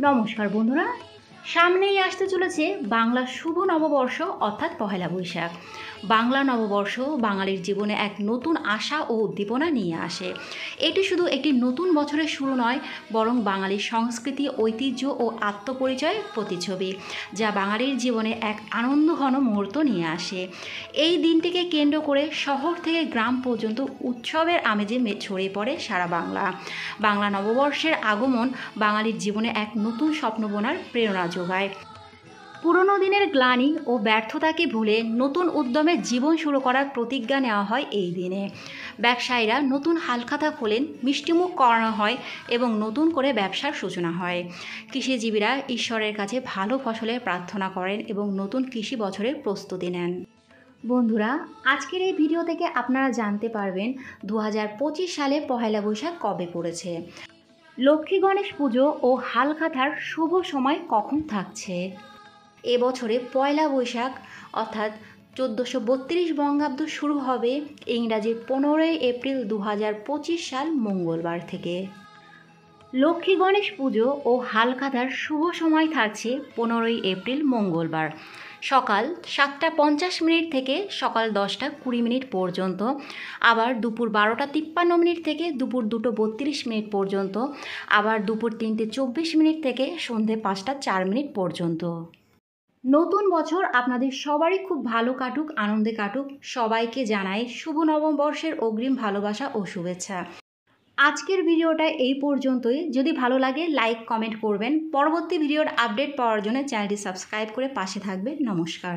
নমস্কার বন্ধুরা, সামনেই আসতে চলেছে বাংলা শুভ নববর্ষ অর্থাৎ পহেলা বৈশাখ। বাংলা নববর্ষ বাঙালির জীবনে এক নতুন আশা ও উদ্দীপনা নিয়ে আসে। এটি শুধু একটি নতুন বছরের শুরু নয়, বরং বাঙালির সংস্কৃতি, ঐতিহ্য ও আত্মপরিচয়ের প্রতিচ্ছবি, যা বাঙালির জীবনে এক আনন্দঘন মুহূর্ত নিয়ে আসে। এই দিনটিকে কেন্দ্র করে শহর থেকে গ্রাম পর্যন্ত উৎসবের আমেজে ছড়িয়ে পড়ে সারা বাংলা। বাংলা নববর্ষের আগমন বাঙালির জীবনে এক নতুন স্বপ্ন বোনার প্রেরণা যোগায়। পুরনো দিনের গ্লানি ও ব্যর্থতাকে ভুলে নতুন উদ্যমে জীবন শুরু করার প্রতিজ্ঞা নেওয়া হয় এই দিনে। ব্যবসায়ীরা নতুন হালখাতা খোলেন, মিষ্টিমুখ করানো হয় এবং নতুন করে ব্যবসার সূচনা হয়। কৃষিজীবীরা ঈশ্বরের কাছে ভালো ফসলের প্রার্থনা করেন এবং নতুন কৃষি বছরের প্রস্তুতি নেন। বন্ধুরা, আজকের এই ভিডিও থেকে আপনারা জানতে পারবেন 2025 সালে পহেলা বৈশাখ কবে পড়েছে, লক্ষ্মী গণেশ পুজো ও হালখাতার শুভ সময় কখন থাকছে। এবছরে পয়লা বৈশাখ অর্থাৎ 1432 বঙ্গাব্দ শুরু হবে ইংরাজির 15 এপ্রিল 2025 সাল মঙ্গলবার থেকে। লক্ষ্মী গণেশ পুজো ও হালখাতার শুভ সময় থাকছে 15 এপ্রিল মঙ্গলবার সকাল 7টা 50 থেকে সকাল 10টা 20 পর্যন্ত, আবার দুপুর 12টা 53 থেকে দুপুর 2টা 32 পর্যন্ত, আবার দুপুর 3টে 24 থেকে সন্ধে 5টা 4 পর্যন্ত। নতুন বছর আপনাদের সবারই খুব ভালো কাটুক, আনন্দে কাটুক। সবাইকে জানাই শুভ নববর্ষের অগ্রিম ভালোবাসা ও শুভেচ্ছা। আজকের ভিডিওটা এই পর্যন্তই। যদি ভালো লাগে লাইক কমেন্ট করবেন। পরবর্তী ভিডিওর আপডেট পাওয়ার জন্য চ্যানেলটি সাবস্ক্রাইব করে পাশে থাকবেন। নমস্কার।